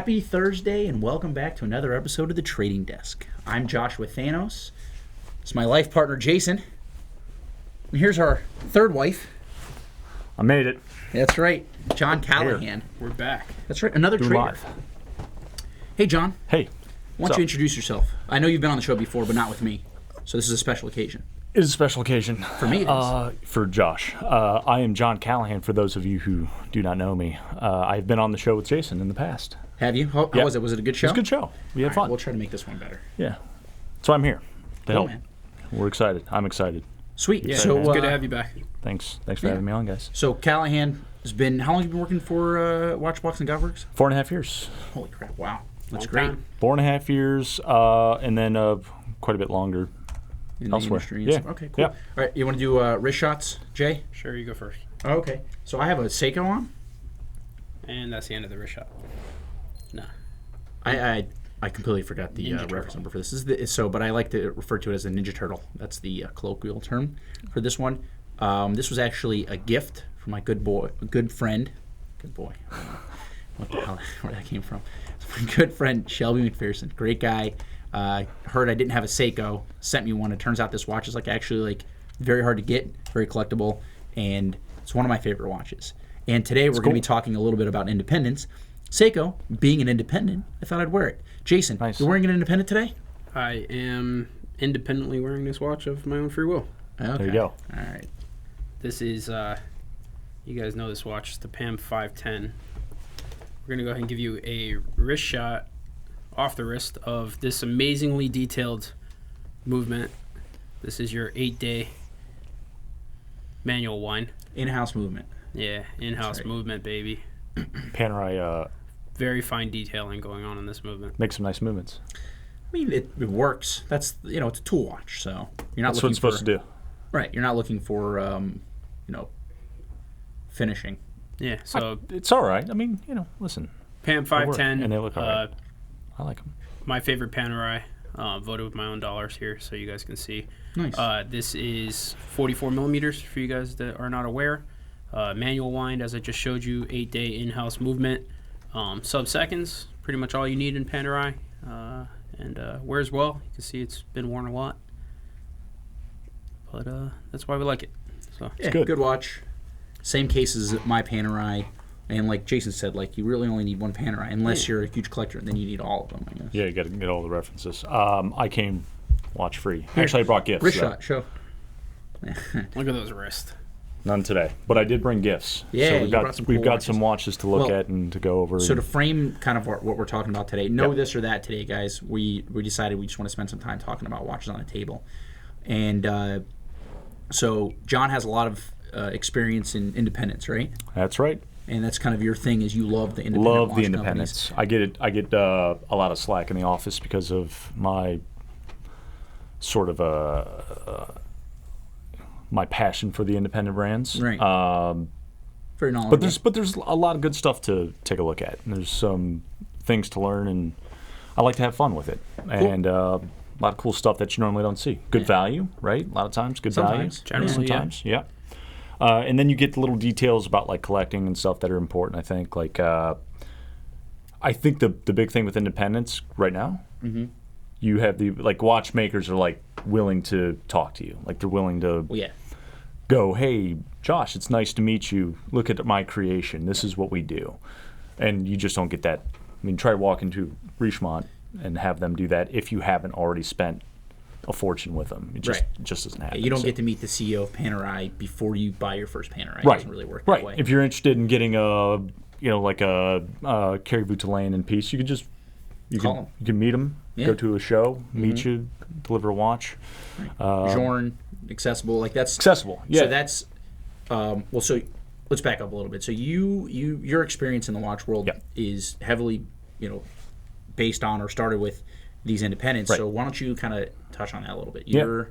Happy Thursday and welcome back to another episode of The Trading Desk. I'm Joshua Thanos. It's my life partner, Jason. And here's our third wife. I made it. That's right, Jon Callahan. We're back. That's right, another trader. Live. Hey, Jon. Hey. Why don't you introduce yourself? I know you've been on the show before, but not with me. So this is a special occasion. It is a special occasion. For me, it is. For Josh. I am Jon Callahan, for those of you who do not know me. I've been on the show with Jason in the past. Have you? How was it? Was it a good show? It was a good show. We had fun. We'll try to make this one better. Yeah. So I'm here to help. Man. We're excited. I'm excited. Sweet. Yeah, So it's good to have you back. Thanks for having me on, guys. So Callahan has been, how long have you been working for Watchbox and Golfworks? 4.5 years. Holy crap, wow. That's Long great. time. 4.5 years, and then quite a bit longer In elsewhere. The industry and stuff. Okay, cool. Yeah. All right, you want to do wrist shots, Jay? Sure, you go first. Oh, okay. So I have a Seiko on. And that's the end of the wrist shot. Nah. I completely forgot the reference number for this. But I like to refer to it as a Ninja Turtle. That's the colloquial term for this one. This was actually a gift from my good friend. Good boy. I don't know what the hell, where that came from. My good friend Shelby McPherson, great guy. Heard I didn't have a Seiko, sent me one. It turns out this watch is actually very hard to get, very collectible, and it's one of my favorite watches. And today we're going to be talking a little bit about independence. Seiko, being an independent, I thought I'd wear it. Jason, Nice. You're wearing an independent today? I am independently wearing this watch of my own free will. Okay. There you go. All right. This is, you guys know this watch. It's the PAM 510. We're going to go ahead and give you a wrist shot off the wrist of this amazingly detailed movement. This is your 8-day manual wind. In-house movement. Yeah, in-house right. movement, baby. Panerai Very fine detailing going on in this movement. makes some nice movements. I mean, it works. That's, it's a tool watch, so you're not That's what looking it's supposed to do. Right. You're not looking for, finishing. Yeah, so It's all right. I mean, listen. PAM They work, 510. and they look all right. I like them. My favorite Panerai, voted with my own dollars here so you guys can see. Nice. This is 44 millimeters for you guys that are not aware. Manual wind, as I just showed you, 8-day in-house movement. Sub-seconds, pretty much all you need in Panerai. And wears well. You can see it's been worn a lot. But that's why we like it. So Yeah, good. good watch. Same case as my Panerai. And like Jason said, you really only need one Panerai. Unless you're a huge collector, then you need all of them, I guess. Yeah, you got to get all the references. I came watch free. Actually, I brought gifts. Wrist so shot, show. look at those wrists. None today, but I did bring gifts. Yeah, so you we've brought got some cool some watches to look at and to go over. So to frame kind of what we're talking about today, no Yep. this or that today, guys. We decided we just want to spend some time talking about watches on a table. And so Jon has a lot of experience in independence, right? That's right. And that's kind of your thing, is you love the independent Love watch the companies. independence. I get a lot of slack in the office because of my sort of my passion for the independent brands. Right. Very knowledgeable. But there's a lot of good stuff to take a look at. And there's some things to learn, and I like to have fun with it. And a lot of cool stuff that you normally don't see. Good value, right? A lot of times, good Sometimes. value. Generally, yeah. Sometimes, yeah. And then you get the little details about collecting and stuff that are important. I think I think the big thing with independence right now, you have the watchmakers are willing to talk to you. They're willing to go, hey, Josh, it's nice to meet you. Look at my creation. This is what we do. And you just don't get that. I mean, try walking to Richemont and have them do that if you haven't already spent a fortune with them. It just doesn't happen. You don't get to meet the CEO of Panerai before you buy your first Panerai. It Right. doesn't really work Right. that way. If you're interested in getting a Carrie Boutelaine in piece, you could just Call 'em. You can meet them, Yeah. go to a show, meet you, deliver a watch. Journe, accessible, that's Accessible. Yeah. So that's so let's back up a little bit. So your experience in the watch world Yep. is heavily based on or started with these independents. Right. So why don't you kind of touch on that a little bit? Yeah. You're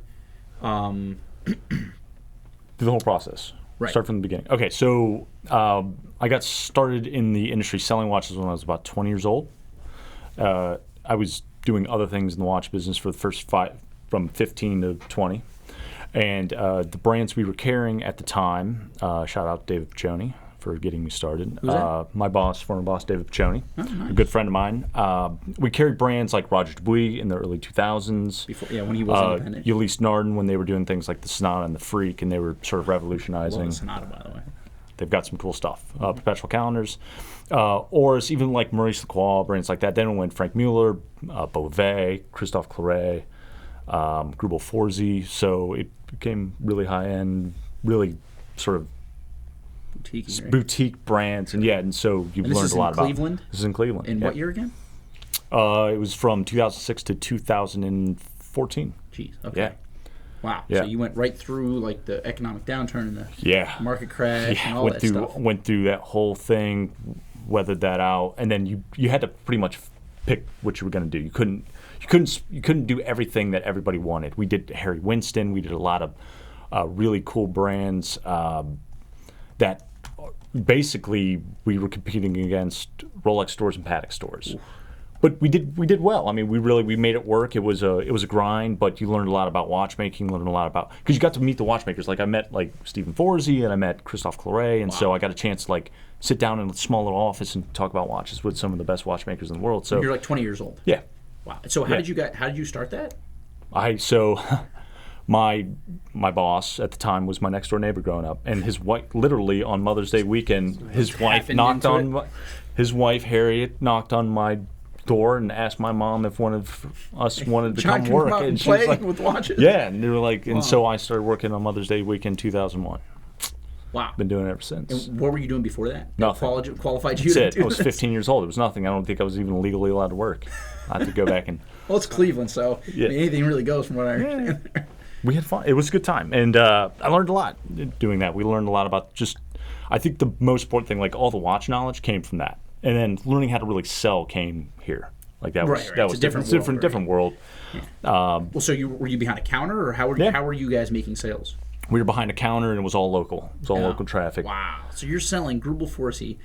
The whole process. Right. Start from the beginning. Okay, so I got started in the industry selling watches when I was about 20 years old. I was doing other things in the watch business for the first from 15 to 20. And the brands we were carrying at the time, shout out David Journe for getting me started. Who's that? My boss, former boss, David Piccioni, Oh, nice. a good friend of mine. We carried brands like Roger Dubuis in the early 2000s. Before, when he was independent. Ulysse Nardin when they were doing things like the Sonata and the Freak, and they were sort of I love revolutionizing. the Sonata, by the way. They've got some cool stuff. Perpetual calendars. Or it's even like Maurice Lacroix, brands like that. Then it went Frank Mueller, Beauvais, Christophe Claret, Greubel Forsey. So it became really high-end, really sort of Boutique, right? boutique brands. And so you've And this learned is a lot in about Cleveland? This is in Cleveland. In yeah. what year again? It was from 2006 to 2014. Jeez. Okay. Yeah. Wow. Yeah. So you went right through like the economic downturn and the Yeah. market crash and all went that through stuff. went through that whole thing, weathered that out, and then you had to pretty much pick what you were going to do. You couldn't do everything that everybody wanted. We did Harry Winston. We did a lot of really cool brands that basically we were competing against Rolex stores and Patek stores. Ooh. But we did well. I mean, we made it work. It was a grind, but you learned a lot about watchmaking. Learned a lot about because you got to meet the watchmakers. Like I met like Stephen Forsey and I met Christophe Claret, and so I got a chance to like sit down in a small little office and talk about watches with some of the best watchmakers in the world. So You're like 20 years old. yeah, Wow. So how did you start that? My boss at the time was my next door neighbor growing up, and his wife literally on Mother's Day weekend, his wife Harriet knocked on my door and asked my mom if one of us wanted to John come work, out and she was play like, with watches. "Yeah," and they were like, Wow. and so I started working on Mother's Day weekend 2001. Wow. Been doing it ever since. And what were you doing before that? Nothing. Qualified you That's to it. do I was this? 15 years old. It was nothing. I don't think I was even legally allowed to work. I had to go back and. Well, it's Cleveland, so Yeah. I mean, anything really goes from what I understand. Yeah. We had fun. It was a good time, and I learned a lot doing that. We learned a lot about just. I think the most important thing, like all the watch knowledge, came from that, and then learning how to really sell came here. Like that was Right. that It's was a different different, world, different world. Well, so were you behind a counter, or how were you guys making sales? We were behind a counter, and it was all local. It was all Yeah. local traffic. Wow. So you're selling Greubel Forsey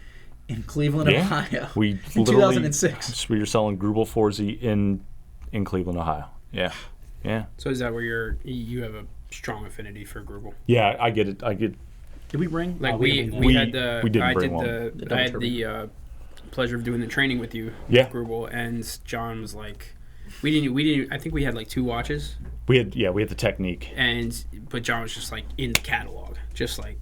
in Cleveland, Yeah, Ohio, we in literally 2006. we were selling Greubel Forsey in Cleveland, Ohio. Yeah, yeah, So is that where you have a strong affinity for Greubel? yeah. I get it. Did we bring? Like oh, we didn't had the we didn't I bring did one. the I had the pleasure of doing the training with you, Yeah. Greubel, and John was like, we didn't. I think we had like 2 watches, We had the technique. but John was just like in the catalog, just like,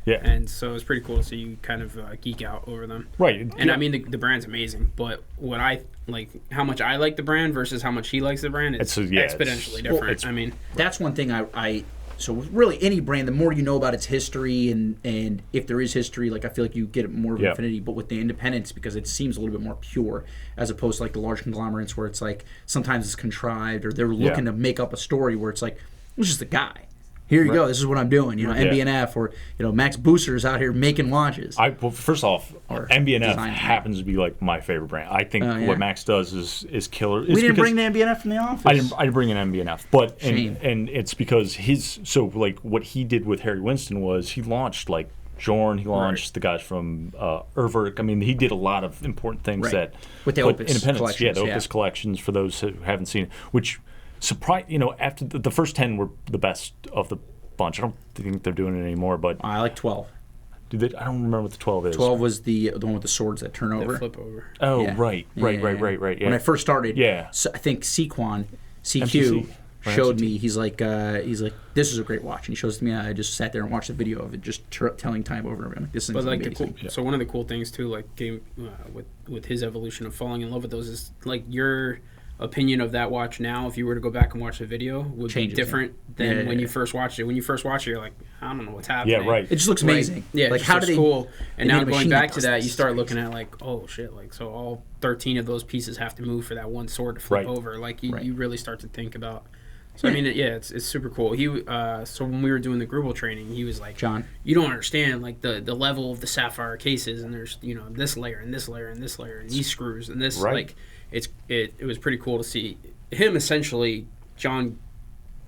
Yeah, and so it was pretty cool to see you kind of geek out over them. right. And I mean the brand's amazing, but what I like, how much I like the brand versus how much he likes the brand, it's exponentially different. Well, I mean, That's one thing so with really any brand, the more you know about its history and if there is history, like I feel like you get more of an affinity. But with the independents, because it seems a little bit more pure as opposed to like the large conglomerates where it's like sometimes it's contrived or they're looking to make up a story where it's like, it's just a guy. Here you go. This is what I'm doing. You know, MB&F or Max Booster's out here making watches. Well, first off, Or MB&F design. happens to be like my favorite brand. I think what Max does is killer. We didn't bring the MB&F from the office. I didn't bring an MB&F, but Shame. and it's because like what he did with Harry Winston was he launched like Journe, he launched the guys from Urwerk. I mean, he did a lot of important things that with the put Opus independence. collections. Yeah, the Opus collections for those who haven't seen it, which surprised after the first 10 were the best of the bunch. I don't think they're doing it anymore, but I like 12. I don't remember what the 12 is. 12 was the one with the swords that turn over. they flip over. Oh, Yeah. right. Yeah. When I first started, so I think CQ MCC. showed me. He's like, this is a great watch, and he shows it to me. And I just sat there and watched the video of it, just telling time over. I'm like, this is amazing. So one of the cool things too, like with his evolution of falling in love with those, is like your opinion of that watch now, if you were to go back and watch the video, would be different than when you first watched it. When you first watched it, you're like, I don't know what's happening. Yeah, right. It just looks amazing. Yeah, like it how just do they? looks cool. And now going back to that, you start crazy. looking at like, oh shit, like so all 13 of those pieces have to move for that one sword to flip over. Like you really start to think about. So I mean, it's super cool. He so when we were doing the Greubel training, he was like, John, you don't understand like the level of the sapphire cases, and there's this layer and this layer and this layer and these screws and this like it was pretty cool to see him essentially John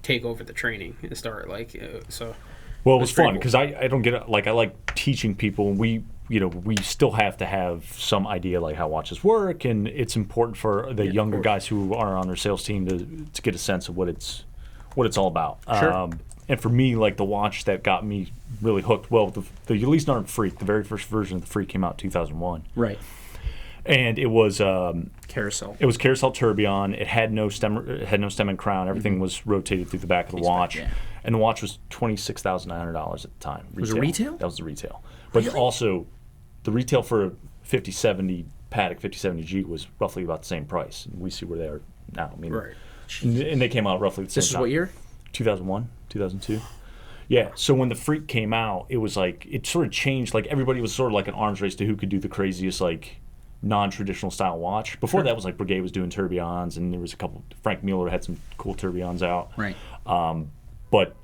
take over the training and start like so. Well, it was fun because I don't get it. Like I like teaching people, and we still have to have some idea like how watches work, and it's important for the younger guys who are on our sales team to get a sense of what it's all about. Sure. and for me, like the watch that got me really hooked. Well, the Elise Narn Freak, the very first version of the Freak came out in 2001. Right. And it was Carousel. It was carousel tourbillon. It had no stem. It had no stem and crown. Everything was rotated through the back of the watch. Back, yeah. And the watch was $26,900 at the time. Retail. Was it retail? That was the retail. But also, the retail for a 5070 Patek 5070G was roughly about the same price. And we see where they are now. I mean, Right. And they came out roughly the same This is time. what year? 2001, 2002. Yeah, so when the Freak came out, it was like, it sort of changed. Like, everybody was sort of like an arms race to who could do the craziest, like, non-traditional style watch. Before that was like Breguet was doing tourbillons, and there was a couple. Frank Mueller had some cool tourbillons out. Right. But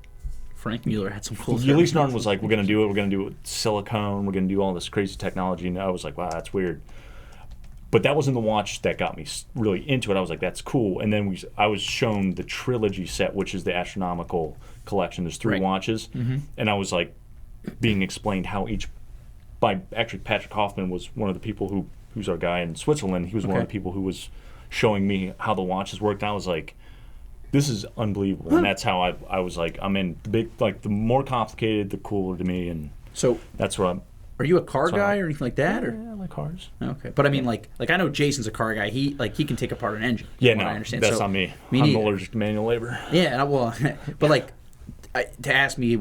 Frank Mueller had some cool. Elise Narn was like, we're gonna do it. We're gonna do it with silicone. We're gonna do all this crazy technology. And I was like, wow, that's weird. But that wasn't the watch that got me really into it. I was like, that's cool. And then I was shown the trilogy set, which is the astronomical collection. There's 3 watches, and I was like, being explained how each. By actually, Patrick Hoffman was one of the people who's our guy in Switzerland. He was one of the people who was showing me how the watches worked. And I was like, this is unbelievable. And that's how I was like, I'm in the big, like the more complicated, the cooler to me. And So that's what I'm. are you a car guy or anything like that? Or Yeah, I like cars. okay, but I mean, like I know Jason's a car guy. He can take apart an engine. Yeah, from what no, I understand. that's So, not me. me I'm neither. allergic to manual labor. Yeah, but like to ask me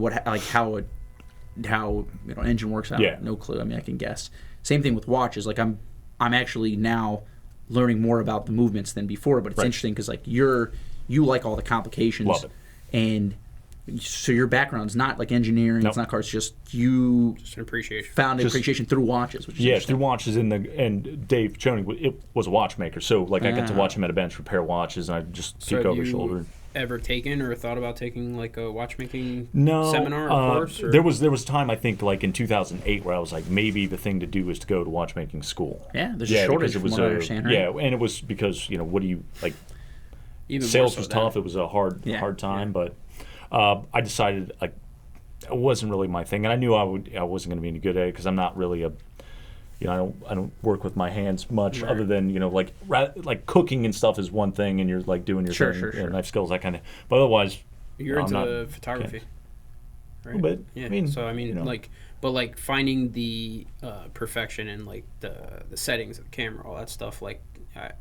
how an engine works, I have no clue. I mean, I can guess. Same thing with watches. Like I'm actually now learning more about the movements than before. But it's interesting because like you like all the complications. Love it. And so your background's not like engineering. It's not cars. Just you Just an appreciation. found appreciation through watches. Which is Yeah, through watches and Dave Journe, it was a watchmaker, so like I got to watch him at a bench repair watches, and I just So peek have over his you shoulder. ever taken or thought about taking like a watchmaking No, seminar or course? Or? there was a time I think like in 2008 where I was like maybe the thing to do is to go to watchmaking school. Yeah, there's a shortage because from what I understand, right? Yeah, and it was because what do you like? Even more Sales so was that. tough. It was a hard time, but I decided like it wasn't really my thing, and I knew I wasn't going to be any good at it because I'm not really a I don't work with my hands much other than like cooking and stuff is one thing, and you're like doing your thing, sure. knife skills, that kind of. But otherwise, You're I'm into not- photography, right? A little bit. Yeah. I mean, so I mean, but finding the perfection and like the settings of the camera, all that stuff. Like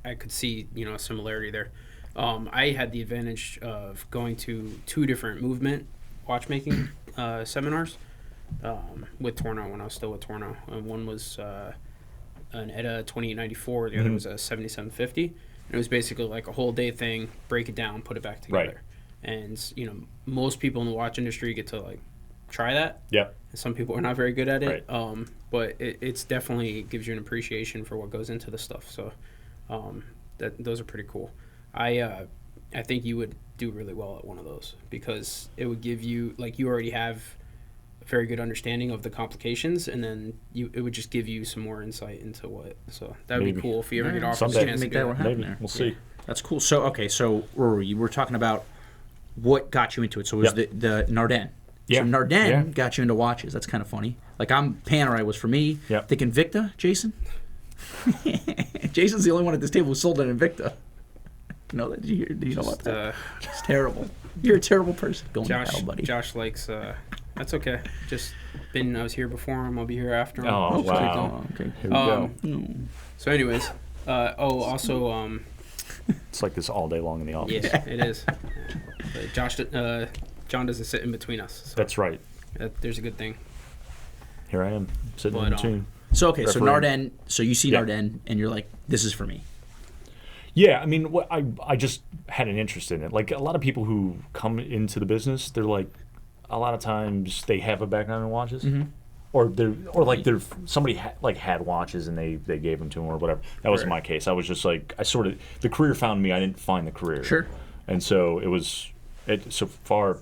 I could see a similarity there. I had the advantage of going to 2 different movement watchmaking seminars with Torno when I was still with Torno. One was an ETA 2894, the other was a 7750. And it was basically like a whole day thing, break it down, put it back together. And most people in the watch industry get to like try that. Yep. And some people are not very good at it. Right. But it's definitely gives you an appreciation for what goes into the stuff. So those are pretty cool. I think you would do really well at one of those because it would give you like you already have a very good understanding of the complications, and then it would just give you some more insight into what. So that would be cool if you ever get offered a Someday. chance to Make do that that. happen Maybe there. we'll see. That's cool. So where were you? We're talking about what got you into it. So it was the Nardin. Yeah. So Nardin Yeah. got you into watches. That's kind of funny. Like Panerai was for me. Yep. The Invicta, Jason. Jason's the only one at this table who sold an Invicta. You know that? Did you know about that? It's terrible. You're a terrible person. Going to hell, buddy. Josh likes. That's okay. I was here before him. I'll be here after him. Oh, Just keep wow. going. Okay. Here we go. So, anyways, also, It's like this all day long in the office. yeah, it is. John doesn't sit in between us. So That's right. there's a good thing. Here I am sitting But, in between. So so Referee. Nardin. So you see Yeah. Nardin, and you're like, this is for me. Yeah, I mean, I just had an interest in it. Like a lot of people who come into the business, they're like, a lot of times they have a background in watches, or somebody had watches and they gave them to them or whatever. That wasn't my case. I was just like the career found me. I didn't find the career. Sure. And so so far,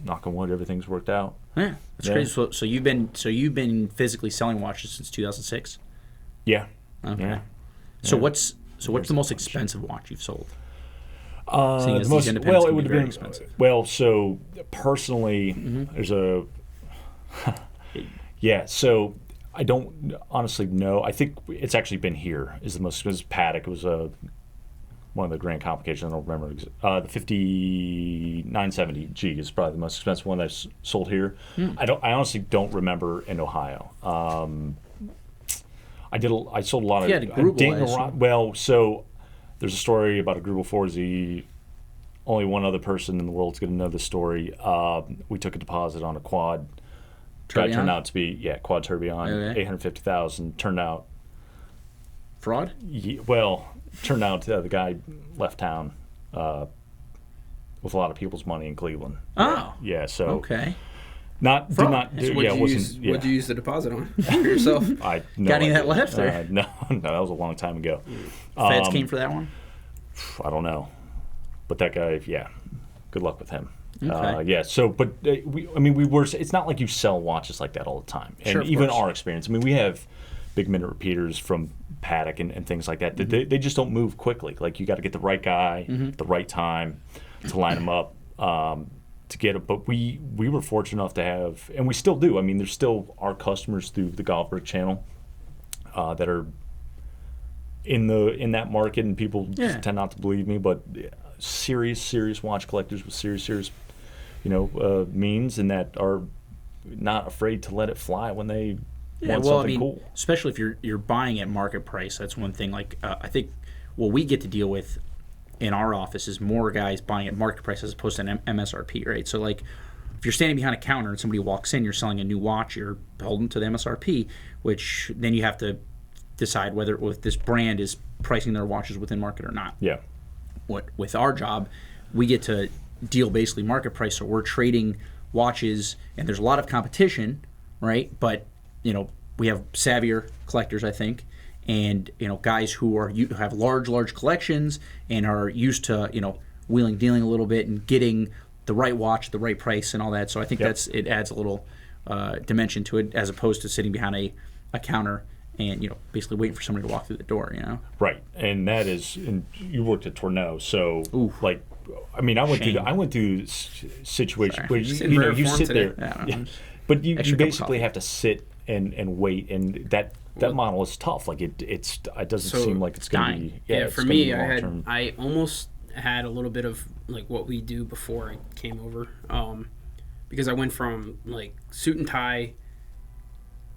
knock on wood, everything's worked out. Yeah, that's Yeah. crazy. So you've been physically selling watches since 2006. Yeah. Okay. Yeah. So Yeah. what's the most expensive watch you've sold? Seeing The as these most, independents well, it can be would have very been expensive. well. So personally, there's a yeah. So I don't honestly know. I think it's actually been here. Is the most expensive Patek. It was a one of the grand complications. I don't remember. The 5970G is probably the most expensive one that's sold here. I honestly don't remember in Ohio. I sold a lot of. Yeah, Greubel. Well, so there's a story about a Greubel Forsey. Only one other person in the world's going to know this story. We took a deposit on a quad. Guy turned out to be quad tourbillon, Okay. 850,000. Turned out Fraud? Turned out the guy left town with a lot of people's money in Cleveland. Oh. Yeah. So Okay. Did not. So what'd you use the deposit on for yourself? I Got any of that left? No, that was a long time ago. Feds came for that one? I don't know, but that guy, good luck with him. Okay. So, but we were. It's not like you sell watches like that all the time, and Sure, of even course. our experience. I mean, we have big minute repeaters from Paddock and things like that. Mm-hmm. They just don't move quickly. Like you got to get the right guy, at the right time, to line them up to get it. But we were fortunate enough to have, and we still do. I mean, there's still our customers through the Golf Brick channel that are in that market, and people tend not to believe me, but serious watch collectors with serious means, and that are not afraid to let it fly when they want something cool. Especially if you're buying at market price. That's one thing. Like I think what we get to deal with in our office is more guys buying at market price as opposed to an MSRP, right? So like if you're standing behind a counter and somebody walks in, you're selling a new watch, you're holding to the MSRP, which then you have to decide whether this brand is pricing their watches within market or not. Yeah. With our job, we get to deal basically market price, so we're trading watches, and there's a lot of competition, right? But we have savvier collectors, I think, and guys who have large collections and are used to wheeling dealing a little bit and getting the right watch, the right price, and all that. So I think it adds a little dimension to it as opposed to sitting behind a counter and basically waiting for somebody to walk through the door. Right, and that is. And you worked at Tourneau, so Oof. I went through situations where you sit today. there, but you Extra cup of basically coffee. have to sit and wait, and that model is tough. Like it doesn't seem like it's going to be. For me, I almost had a little bit of like what we do before I came over, because I went from like suit and tie,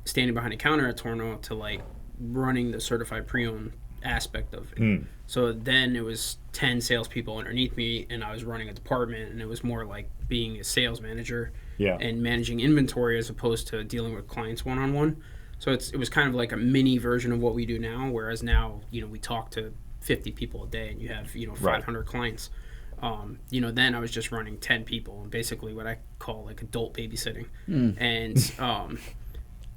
standing behind a counter at Tourneau, to like running the certified pre-owned aspect of it. So then it was 10 salespeople underneath me, and I was running a department, and it was more like being a sales manager and managing inventory as opposed to dealing with clients one-on-one. So it was kind of like a mini version of what we do now, whereas now we talk to 50 people a day, and you have 500 clients. Then I was just running 10 people, and basically what I call like adult babysitting. And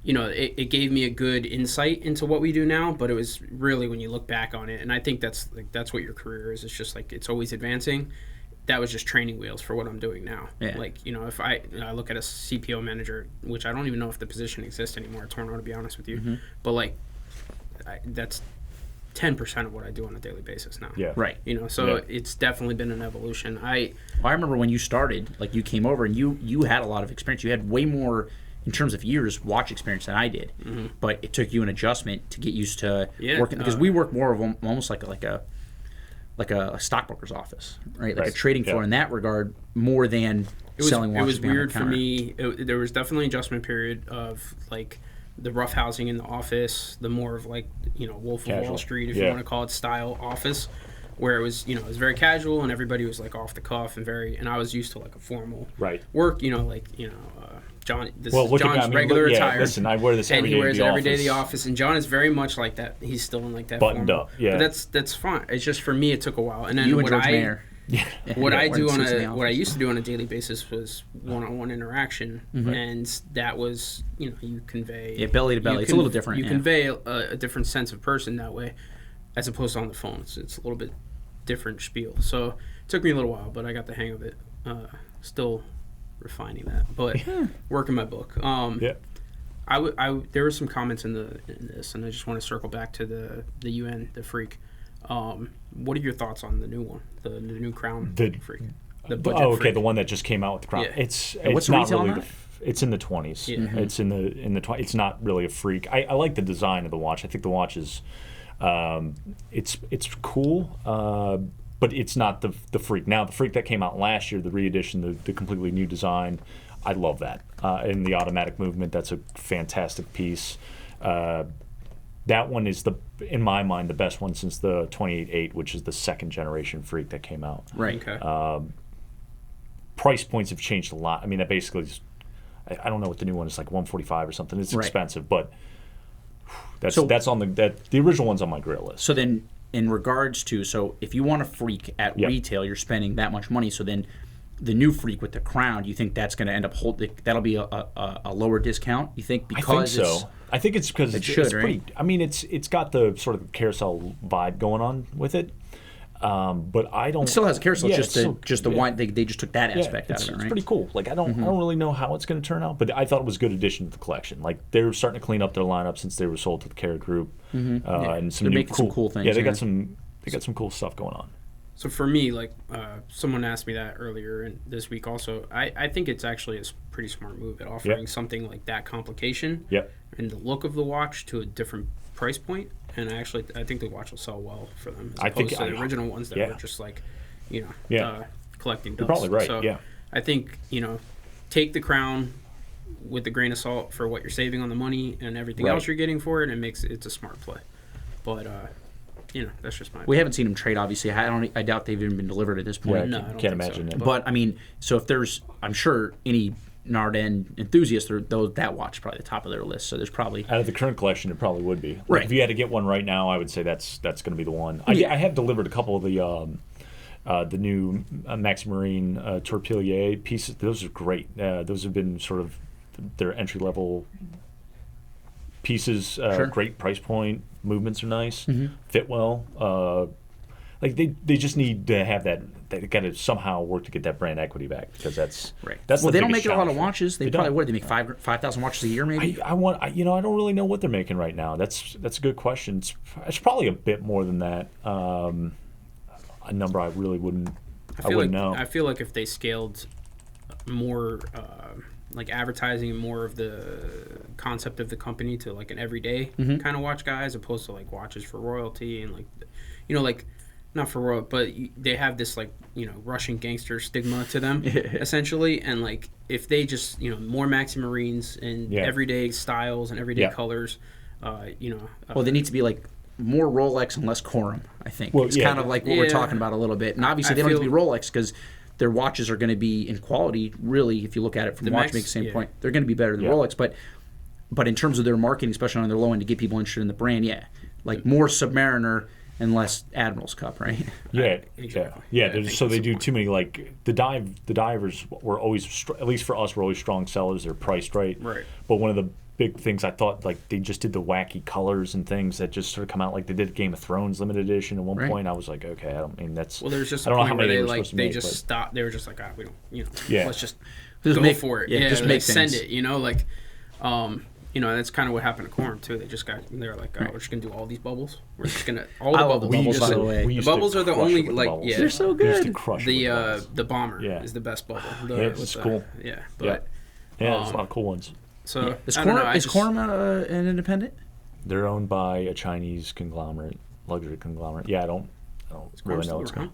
it gave me a good insight into what we do now, but it was really, when you look back on it, and I think that's what your career is. It's just like it's always advancing. That was just training wheels for what I'm doing now. Yeah. Like if I look at a CPO manager, which I don't even know if the position exists anymore at Tourneau, to be honest with you, but like that's 10% of what I do on a daily basis now. Yeah. Right. It's definitely been an evolution. I remember when you started, like you came over and you had a lot of experience. You had way more in terms of years watch experience than I did, but it took you an adjustment to get used to working, because we work more of almost like a stockbroker's office, right? Like a trading floor in that regard, more than selling watches. It was weird for me. There was definitely an adjustment period of like the rough housing in the office, the more of like Wolf of Wall Street, if you want to call it, style office, where it was it was very casual and everybody was like off the cuff and I was used to like a formal work, John. John's regular attire. Listen, I wear this every day. And he wears it every day at the office, and John is very much like that. He's still in like that buttoned formal. up. Yeah, but that's fine. It's just for me, it took a while. And then you and George Mayer. What I used to do on a daily basis was one-on-one interaction, and that was you convey belly to belly. It's a little different. You convey a different sense of person that way, as opposed to on the phone. It's a little bit different spiel. So it took me a little while, but I got the hang of it. Still refining that, but working my book. There were some comments in this, and I just want to circle back to the UN, the Freak. What are your thoughts on the new one, the new Crown Freak? The budget Freak. The one that just came out with the Crown. Yeah. It's what's the not retail really on that? It's in the 20s. It's in the 20s. It's not really a Freak. I like the design of the watch. I think the watch is. It's cool, but it's not the Freak. Now, the Freak that came out last year, the re-edition, the completely new design, I love that. And the automatic movement, that's a fantastic piece. That one is, in my mind, the best one since the 28.8, which is the second generation Freak that came out. Right. Okay. Price points have changed a lot. I mean, that basically is, I don't know what the new one is, like 145 or something. It's expensive, but that's on the original one's on my grill list. So then, in regards to, so if you want a Freak at retail, you're spending that much money. So then, the new Freak with the crown, do you think that's going to end up that'll be a lower discount? You think because I think so. I think it's because it's pretty. I mean, it's got the sort of carousel vibe going on with it. But I don't. It still has a carousel. Just the wine. They just took that aspect out of it. Right? It's pretty cool. Like I don't really know how it's going to turn out, but I thought it was a good addition to the collection. Like they were starting to clean up their lineup since they were sold to the Cara Group, and They're making some cool things. Yeah, they got some cool stuff going on. So for me, like someone asked me that earlier this week also, I think it's actually a pretty smart move at offering something like that complication and the look of the watch to a different price point. And I think the watch will sell well for them as opposed to the original ones that were just like, collecting dust. You're probably right, so I think, take the crown with a grain of salt for what you're saving on the money and everything else you're getting for it, and it's a smart play. But that's just my opinion. We haven't seen them trade, obviously. I doubt they've even been delivered at this point. No, I don't can't think imagine so. it. But I mean, so if there's, I'm sure any Nardin enthusiast, that watch is probably the top of their list. So there's probably out of the current collection, it probably would be. Right. If you had to get one right now, I would say that's going to be the one. I have delivered a couple of the new Max Marine Torpillier pieces. Those are great. Those have been sort of their entry level pieces. Great price point. Movements are nice. Fit well. Like they just need to have that. They got to somehow work to get that brand equity back because that's right. That's well, the they don't make biggest a lot of challenge. watches. They probably make 5,000 watches a year, maybe. I don't really know what they're making right now. That's a good question. It's probably a bit more than that. A number I really wouldn't. I wouldn't know. I feel like if they scaled more, like advertising more of the concept of the company to like an everyday kind of watch guy, as opposed to like watches for royalty and like, not for royalty, but they have this like Russian gangster stigma to them essentially, and like if they just more Maxi Marines and everyday styles and everyday colors, well, they need to be like more Rolex and less Corum. I think it's kind of like what we're talking about a little bit, and obviously they don't need to be Rolex because their watches are going to be in quality. Really, if you look at it from a watchmaking standpoint, they're going to be better than Rolex. But in terms of their marketing, especially on their low end, to get people interested in the brand, like more Submariner and less Admiral's Cup, right? Exactly. So they do too many. Like the divers were always, at least for us, were always strong sellers. They're priced right. But one of the big things I thought, like they just did the wacky colors and things that just sort of come out, like they did Game of Thrones limited edition at one point. I was like, okay, I don't mean that's. Well, there's just a point where they just stopped. They were just like, we don't, let's just go for it. Just make send it. That's kind of what happened to Corum too. They were like, we're just gonna do all these bubbles. We're just gonna all the bubbles. Bubbles, by the way. The bubbles are the only they're so good. We used to crush the bomber is the best bubble. It's cool. But there's a lot of cool ones. So is Corum an independent? They're owned by a Chinese conglomerate, luxury conglomerate. Yeah, I don't really know what's going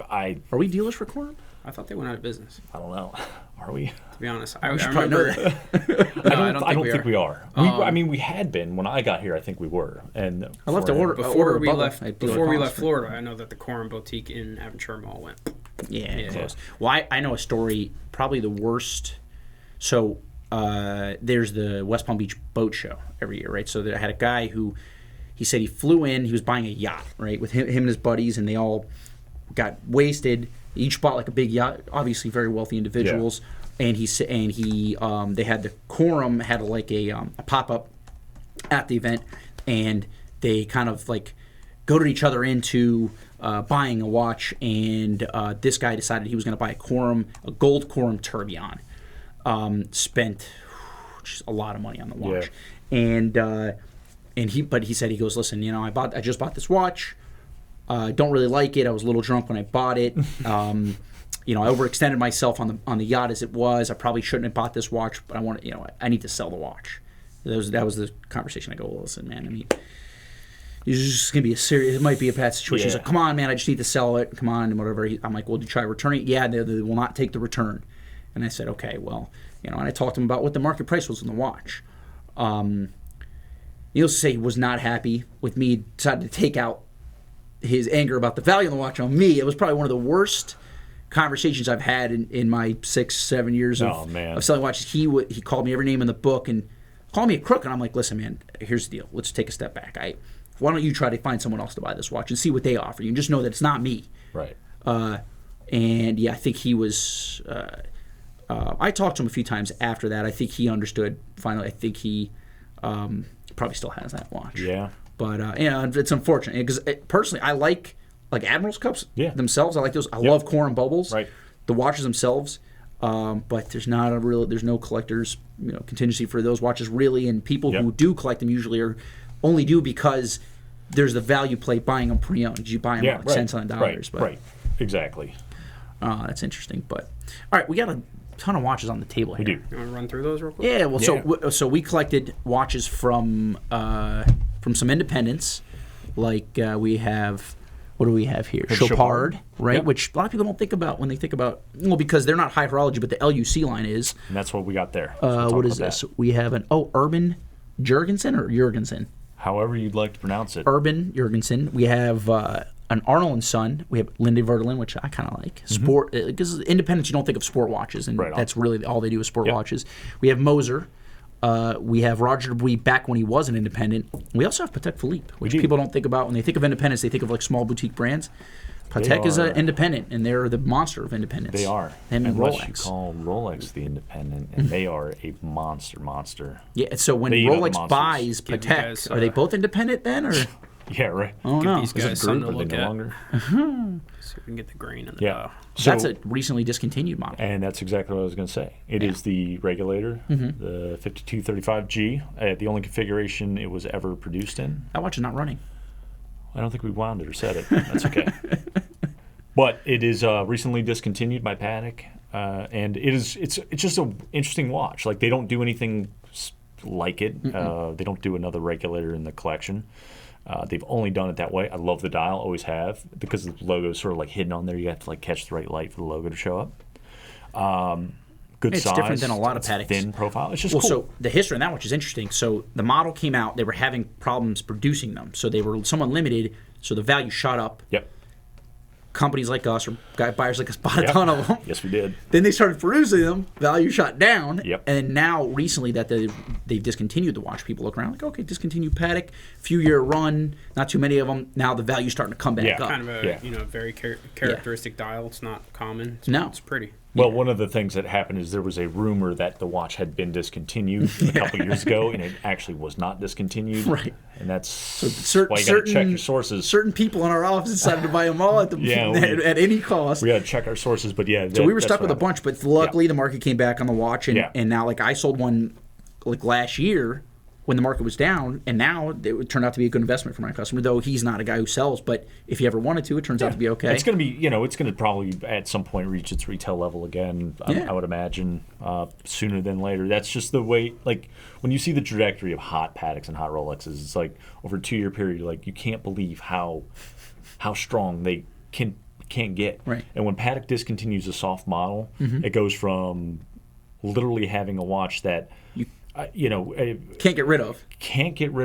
on. Are we dealers for Corum? I thought they went out of business. I don't know. Are we? To be honest, I remember. I don't think we are. We had been when I got here. I think we were. And I left to order before we left Florida. I know that the Corum boutique in Aventura Mall went. Yeah, close. Well, I know a story. Probably the worst. So there's the West Palm Beach boat show every year, right? So I had a guy who he said he flew in. He was buying a yacht, right, with him and his buddies, and they all got wasted. Each bought like a big yacht, obviously very wealthy individuals, and they had the Corum had like a pop up at the event, and they kind of like goaded each other into buying a watch, and this guy decided he was going to buy a gold Corum tourbillon, spent just a lot of money on the watch, and he said, he goes, listen, I just bought this watch. Don't really like it. I was a little drunk when I bought it. I overextended myself on the yacht as it was. I probably shouldn't have bought this watch, but I need to sell the watch. That was the conversation. I go, well, listen, man. I mean, It's just going to be a serious, it might be a bad situation. He's Yeah. like, come on, man, I just need to sell it. Come on, and whatever. I'm like, well, did you try returning it? Yeah, they will not take the return. And I said, okay, well, and I talked to him about what the market price was on the watch. Needless to say, he was not happy with me, decided to take out his anger about the value of the watch on me. It was probably one of the worst conversations I've had in my 6-7 years of selling watches. He called me every name in the book and called me a crook. And I'm like, listen, man, here's the deal. Let's take a step back. Why don't you try to find someone else to buy this watch and see what they offer you, and just know that it's not me. Right. And yeah, I think he was. I talked to him a few times after that. I think he understood finally. I think he probably still has that watch. Yeah. But it's unfortunate because personally, I like Admiral's Cups themselves. I like those. I love Core and Bubbles. Right. The watches themselves. But there's no collector's contingency for those watches really, and people who do collect them usually only do because there's the value play buying them pre-owned. You buy them cents on dollars. Right. Exactly. That's interesting. But all right, we got a ton of watches on the table here. We do. You want to run through those real quick? Yeah. Well, so we collected watches from some independents, like we have. What do we have here? Chopard, right? Yep. Which a lot of people don't think about when they think about, because they're not high horology, but the LUC line is. And that's what we got there. What is this? We have an Urban Jurgensen or Jurgensen? However you'd like to pronounce it. Urban Jurgensen. We have an Arnold & Son. We have Linde Verdelin, which I kind of like. Sport, because independents, you don't think of sport watches, and that's really all they do is sport watches. We have Moser. We have Roger Dubuis back when he was an independent. We also have Patek Philippe, which people don't think about. When they think of independents, they think of small boutique brands. Patek is an independent, and they're the monster of independents. They are. And unless Rolex. You call Rolex the independent, and they are a monster. Yeah, so when Rolex buys Patek, are they both independent then? Or? Yeah, right. Oh, no. These guys something to look at. Longer? So we can get the grain in the dial. So that's a recently discontinued model. And that's exactly what I was going to say. It is the regulator, the 5235G, the only configuration it was ever produced in. That watch is not running. I don't think we wound it or set it. That's okay. But it is recently discontinued by Patek, and it's just an interesting watch. They don't do anything like it. They don't do another regulator in the collection. They've only done it that way. I love the dial, always have, because the logo is sort of hidden on there. You have to catch the right light for the logo to show up. Good size. It's different than a lot of Pateks. Thin profile. It's just cool. So the history on that watch is interesting. So the model came out. They were having problems producing them. So they were somewhat limited. So the value shot up. Yep. Companies like us or buyers like us bought a ton of them. Yes, we did. Then they started producing them. Value shot down. Yep. And now recently that they've discontinued the watch, people look around okay, discontinued Patek, few-year run, not too many of them. Now the value's starting to come back up. Kind of a very characteristic dial. It's not common. It's pretty. Well, one of the things that happened is there was a rumor that the watch had been discontinued a couple years ago, and it actually was not discontinued. Right. And that's why you got to check your sources. Certain people in our office decided to buy them all at any cost. We got to check our sources, but so we were stuck with a bunch, but luckily the market came back on the watch, and now I sold one last year when the market was down, and now it turned out to be a good investment for my customer, though he's not a guy who sells, but if he ever wanted to, it turns out to be okay. It's going to be, it's going to probably at some point reach its retail level again, I would imagine, sooner than later. That's just the way, when you see the trajectory of hot Pateks and hot Rolexes, it's over a 2-year period, you can't believe how strong they can't get. Right. And when Patek discontinues a soft model, it goes from literally having a watch that can't get rid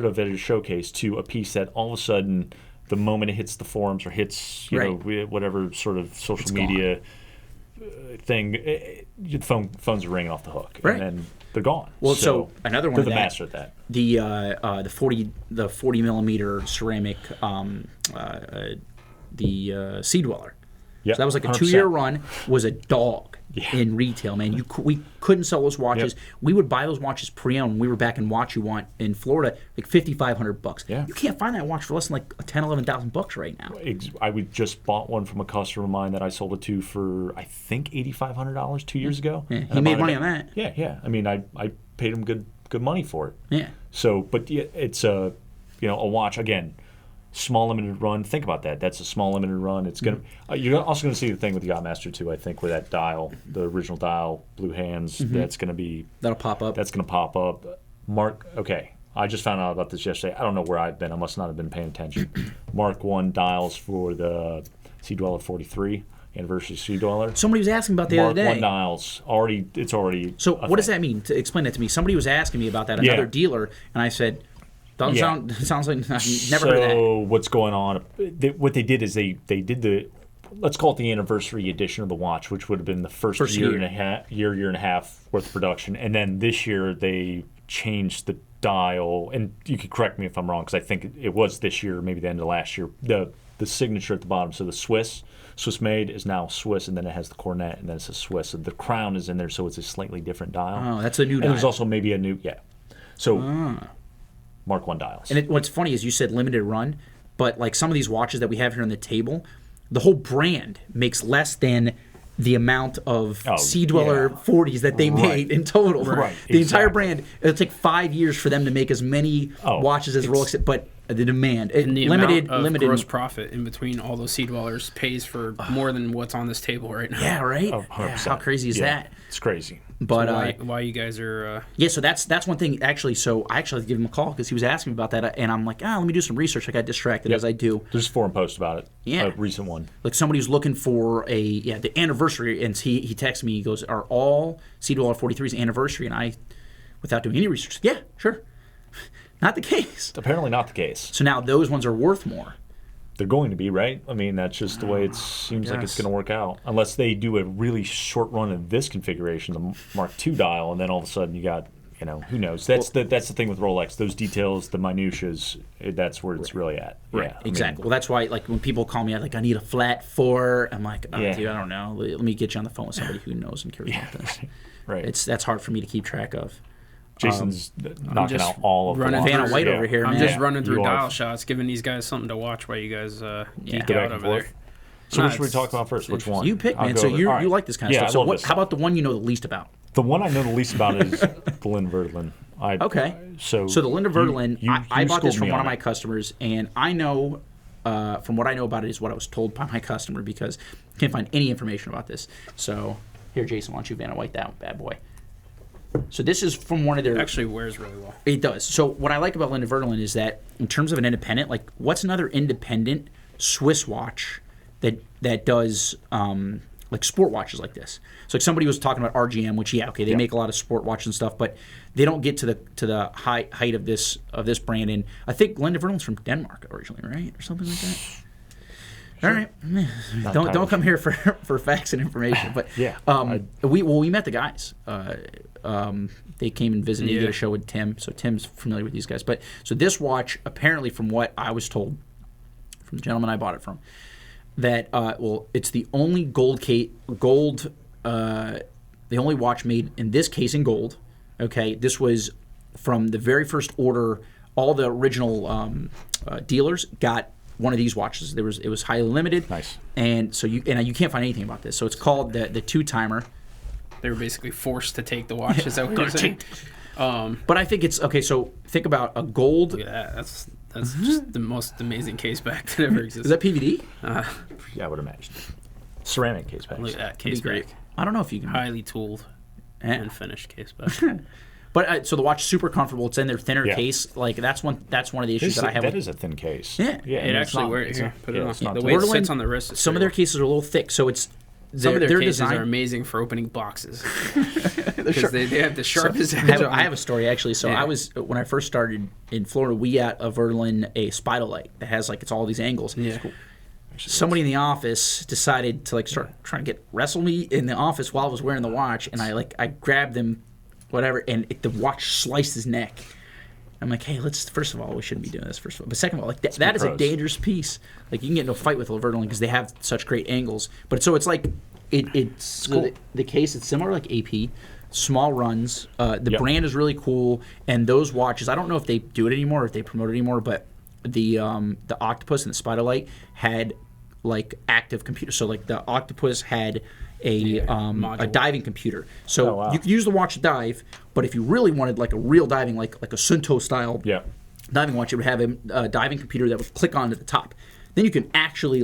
of at a showcase to a piece that all of a sudden, the moment it hits the forums or hits whatever sort of social media thing, phones are ringing off the hook, and then they're gone. Well, so another one they're the master at that. The 40 millimeter ceramic, the Sea Dweller. Yep, so that was a 100%. 2-year run. Was a dog in retail, man. We couldn't sell those watches. Yep. We would buy those watches pre-owned. We were back in Watch You Want in Florida, $5,500. Yeah. You can't find that watch for less than $10,000-$11,000 right now. I just bought one from a customer of mine that I sold it to for I think $8,500 2 years ago. Yeah. He made money on that. Yeah. I mean, I paid him good money for it. Yeah. So, but it's a watch again. Small limited run. Think about that. That's a small limited run. It's gonna. You're also gonna see the thing with the Yachtmaster too. I think where that dial, the original dial, blue hands. That'll pop up. That's gonna pop up. Okay. I just found out about this yesterday. I don't know where I've been. I must not have been paying attention. Mark 1 dials for the Sea Dweller 43 anniversary Sea Dweller. Somebody was asking about the other day. Mark 1 dials it's already. So what does that mean? To explain that to me. Somebody was asking me about that. Another dealer, and I said, sounds like I've never heard of that. So what's going on? What they did is they did the, let's call it the anniversary edition of the watch, which would have been the first year and a half worth of production, and then this year they changed the dial. And you could correct me if I'm wrong, because I think it was this year, maybe the end of last year. The signature at the bottom, so the Swiss made is now Swiss, and then it has the cornet, and then it's a Swiss. So the crown is in there, so it's a slightly different dial. Oh, that's a new dial. And there's also maybe a new So Mark 1 dials. And what's funny is you said limited run, but like some of these watches that we have here on the table, the whole brand makes less than the amount of Sea Dweller 40s that they made in total. Right. The entire brand, it'll take 5 years for them to make as many watches as Rolex, but the demand, and the limited gross profit in between all those Sea Dwellers pays for more than what's on this table right now. Yeah, right? Oh, 100%. Yeah, how crazy is that? It's crazy. But so why you guys are... so that's one thing, actually. So I actually had to give him a call because he was asking me about that, and I'm like, let me do some research. I got distracted, as I do. There's a forum post about it. Yeah. A recent one. Like somebody was looking for the anniversary, and he texted me, he goes, are all Sea Dweller 43's anniversary? And I, without doing any research, yeah, sure. Not the case. Apparently not the case. So now those ones are worth more. They're going to be, right? I mean, that's just the way it seems like it's going to work out. Unless they do a really short run of this configuration, the Mark II dial, and then all of a sudden you got, who knows? That's the thing with Rolex. Those details, the minutiae, that's where it's really at. Right, yeah, exactly. Well, that's why, like, when people call me, I need a flat 4. I'm like, dude, I don't know. Let me get you on the phone with somebody who knows and cares about this. Right. That's hard for me to keep track of. Jason's knocking out all of the Vanna White over here, man. I'm just running through dial shots, giving these guys something to watch while you guys geek out over there. So which should we talk about first? Which one? You pick, man. So you like this kind of stuff. So how about the one you know the least about? The one I know the least about is the Linda Verdlin. Okay. So the Linda Verdlin, I bought this from one of my customers, and I know, from what I know about it, is what I was told by my customer, because I can't find any information about this. So here, Jason, why don't you Vanna White that bad boy? So this is from one of their... It actually wears really well. It does. So what I like about Linda Verdlin is that in terms of an independent, like what's another independent Swiss watch that does like sport watches like this? So like somebody was talking about RGM, which they make a lot of sport watches and stuff, but they don't get to the height of this brand. And I think Linda Verdlin's from Denmark originally, right, or something like that. Sure. All right, don't come here for facts and information. But we met the guys. They came and visited. He did a show with Tim, so Tim's familiar with these guys. But so this watch, apparently, from what I was told from the gentleman I bought it from, that it's the only the only watch made in this case in gold. Okay, this was from the very first order. All the original dealers got one of these watches. It was highly limited. Nice. And so you can't find anything about this. So it's called the two timer. They were basically forced to take the watch. Is that what you're saying? But I think it's okay. So think about a gold. Look at that. That's just the most amazing case back that ever existed. Is that PVD? Yeah, I would imagine. Ceramic case back. Look at that case back. I don't know if you can. Highly tooled and finished case back. But so the watch is super comfortable. It's in their thinner case. Like that's one of the issues that I have. That is a thin case. Yeah. It actually wears. Here, put it on. The way it sits on the wrist. Some of their cases are a little thick, so it's. Some of their cases are amazing for opening boxes because they have the sharpest edge. I have a story actually. So I was when I first started in Florida, we got a Verdlin a Spidolite that has it's all these angles. Yeah. Cool. Somebody in the office decided to start trying to wrestle me in the office while I was wearing the watch, and I grabbed him, whatever, and the watch sliced his neck. I'm like, hey, first of all, we shouldn't be doing this. First of all, but second of all, that is a dangerous piece. You can get into a fight with a Verdlin because they have such great angles. But so it's it's cool. The case. It's similar like AP, small runs. The brand is really cool, and those watches. I don't know if they do it anymore, or if they promote it anymore. But the Octopus and the Spidolite had active computers. So the Octopus had a diving computer. So you could use the watch to dive, but if you really wanted a real diving, like a Sunto style diving watch, it would have a diving computer that would click on at the top. Then you can actually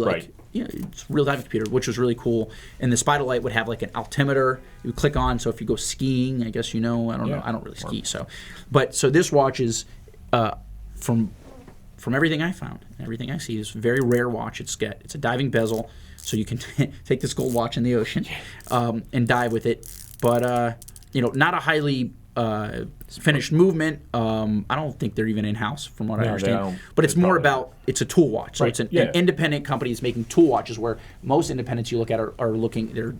it's a real diving computer, which was really cool. And the Spidolite would have an altimeter you would click on. So if you go skiing, I guess I don't know, I don't really ski. So this watch is from everything I found, everything I see, is a very rare watch. It's a diving bezel, so you can take this gold watch in the ocean and dive with it. But not a highly finished movement. I don't think they're even in-house, from what I understand. But it's more about, it's a tool watch. So it's an independent company that's making tool watches, where most independents you look at are looking, they're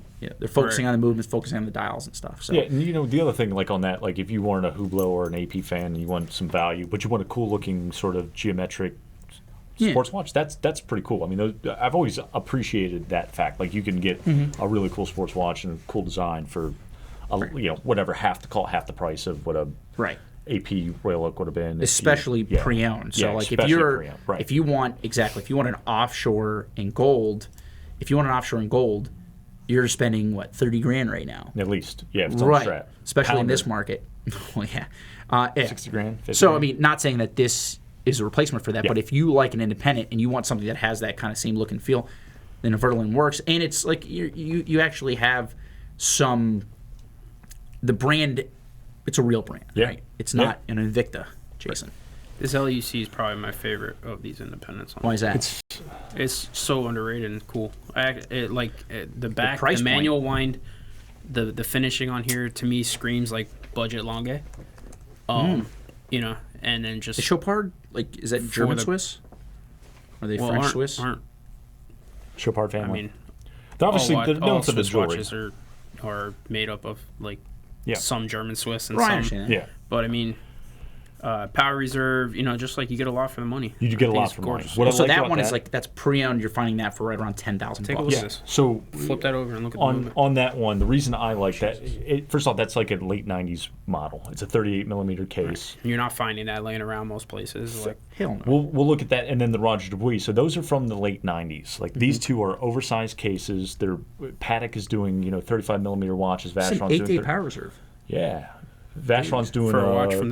focusing on the movements, focusing on the dials and stuff. So. Yeah, and the other thing, like on that, like if you weren't a Hublot or an AP fan and you want some value, but you want a cool-looking sort of geometric sports watch, that's pretty cool. I mean, I've always appreciated that fact. Like you can get a really cool sports watch and a cool design for whatever, half the price of what a AP Royal Oak would have been, especially pre-owned. So like if you want an offshore in gold, you're spending what, $30,000 right now at least. Yeah, if it's on the strap. Especially in this market. Well, yeah. $60,000. So I mean, not saying that this is a replacement for that, but if you like an independent and you want something that has that kind of same look and feel, then a Vertolin works. And it's like you actually have the brand, it's a real brand, right? It's not an Invicta, Jason. This LUC is probably my favorite of these independents. Why is that? It's so underrated and cool. The back, the manual wind, the finishing on here to me screams like budget Lange. And then just the Chopard, like, is that German Swiss? Are they French Swiss? Aren't Chopard family. I mean, obviously, all Swiss watches are made up of some German Swiss and I some. understand that. Yeah. But I mean, Power Reserve, just like you get a lot for the money. You do get a lot for the money. So that one is like, that's pre-owned. You're finding that for right around $10,000. Take a look at this. So flip that over and look at the movement. On that one, the reason I like that, first off, that's like a late '90s model. It's a 38mm case. You're not finding that laying around most places. Like, hell no. We'll look at that, and then the Roger Dubuis. So those are from the late '90s. Like these two are oversized cases. Patek is doing 35mm watches. It's an Vacheron's 8-day Power Reserve. Yeah. Vacheron's doing for a watch from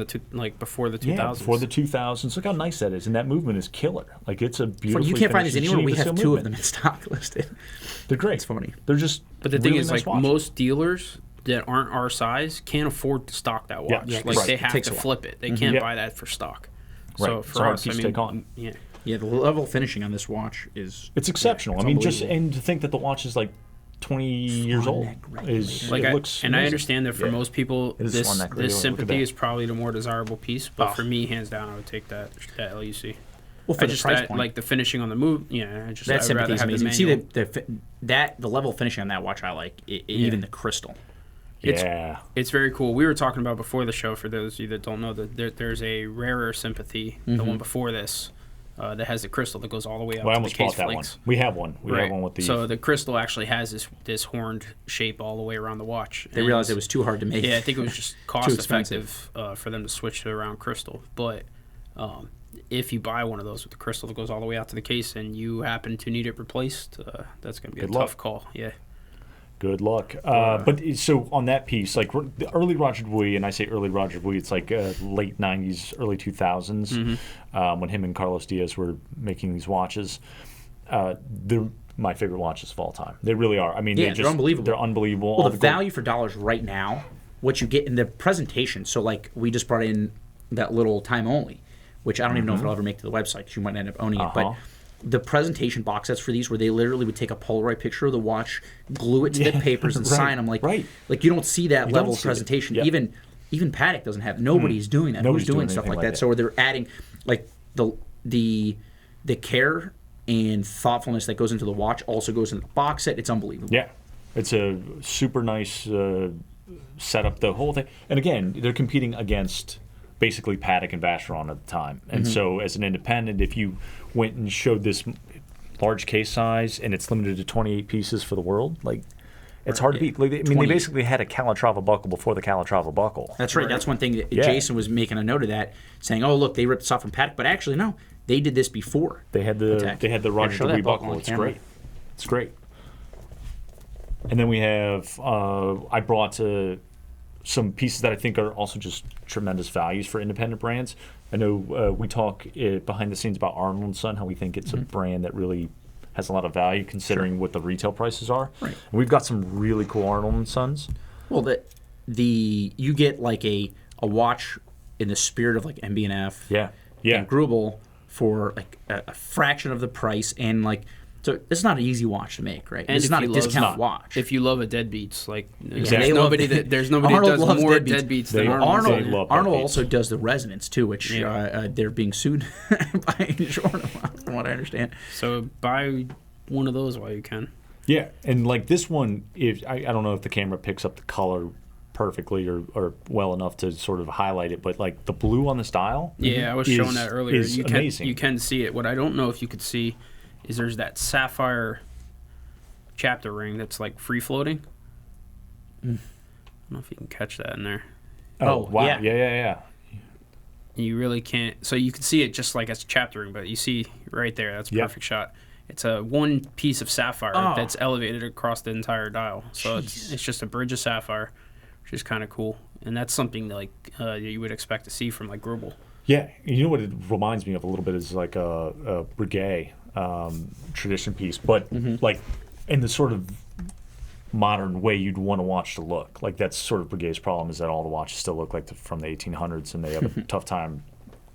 before the 2000s. Yeah, before the 2000s. Look how nice that is, and that movement is killer. Like it's a beautiful. You can't find these anywhere. We have two of them in stock listed. They're great. It's funny. They're just. But the really thing is, nice like watches. most dealers that aren't our size can't afford to stock that watch. They have to flip it. They can't buy that for stock. Right. So for us, take on. Yeah, the level of finishing on this watch is exceptional. It's I mean, and to think that the watch is like 20 years old is like it looks and amazing. I understand that for most people this sympathy is probably the more desirable piece, but for me, hands down, I would take that LUC. Well, for the price point, like the finishing on the move, that sympathy is amazing. See the level of finishing on that watch, I like even the crystal. It's very cool. We were talking about before the show, for those of you that don't know, that there's a rarer sympathy, the one before this, that has the crystal that goes all the way up to the case flanks. One. We have one. We have one with the. So the crystal actually has this horned shape all the way around the watch. They realized it was too hard to make. Yeah, I think it was just cost effective for them to switch to a round crystal. But if you buy one of those with the crystal that goes all the way out to the case and you happen to need it replaced, that's going to be tough call. Yeah. Good luck. But so on that piece, like the early Roger Dubuis, and I say early Roger Dubuis, it's like late 90s, early 2000s, when him and Carlos Diaz were making these watches. They're my favorite watches of all time. They really are. I mean, they're unbelievable. They're unbelievable. Well, the value for dollars right now, what you get in the presentation. So, like, we just brought in that little time only, which I don't even know if it'll ever make to the website because you might end up owning it. But the presentation box sets for these, where they literally would take a Polaroid picture of the watch, glue it to the papers, and sign them. Like you don't see that level of presentation. Even Patek doesn't have. Nobody's doing that. Who's doing stuff like that? So they're adding like the care and thoughtfulness that goes into the watch also goes into the box set. It's unbelievable. Yeah, it's a super nice setup. The whole thing, and again, they're competing against basically Patek and Vacheron at the time. And so as an independent, if you went and showed this large case size and it's limited to 28 pieces for the world, like it's hard to beat. Like, I mean, they basically had a Calatrava buckle before the Calatrava buckle. That's right. That's one thing that Jason was making a note of that, saying, "Oh, look, they ripped this off from Patek," but actually, no, they did this before. They had the Roger Dubuis buckle. It's great. It's great. And then we have I brought some pieces that I think are also just tremendous values for independent brands. I know we talk behind the scenes about Arnold & Son, how we think it's a brand that really has a lot of value considering what the retail prices are. Right. And we've got some really cool Arnold & Sons. Well, you get like a watch in the spirit of like MB&F Yeah. and Greubel for like a fraction of the price, and like so it's not an easy watch to make, right? And It's if not a you love- discount watch. If you love a deadbeats, like Exactly. there's nobody that Arnold does loves more deadbeats. deadbeats They- than Arnold. They love Arnold deadbeats. also does the resonance too, which Yeah. they're being sued by Journe, from what I understand. So buy one of those while you can. Yeah, and like this one, if I don't know if the camera picks up the color perfectly or well enough to sort of highlight it, but like the blue on this dial, Yeah, I was is- showing that earlier. is You can amazing. you can see it. What I don't know if you could see is there's that sapphire chapter ring that's like free floating. I don't know if you can catch that in there. Oh, wow, yeah. yeah. You really can't. So you can see it just like as a chapter ring, but you see right there. That's a Yep. perfect shot. It's a one piece of sapphire Oh. that's elevated across the entire dial. So Jeez. it's just a bridge of sapphire, which is kind of cool. And that's something that, like you would expect to see from like Greubel. Yeah, you know what it reminds me of a little bit is like a Breguet tradition piece, but like in the sort of modern way you'd want a watch to look. Like that's sort of Breguet's problem, is that all the watches still look like from the 1800s, and they have a tough time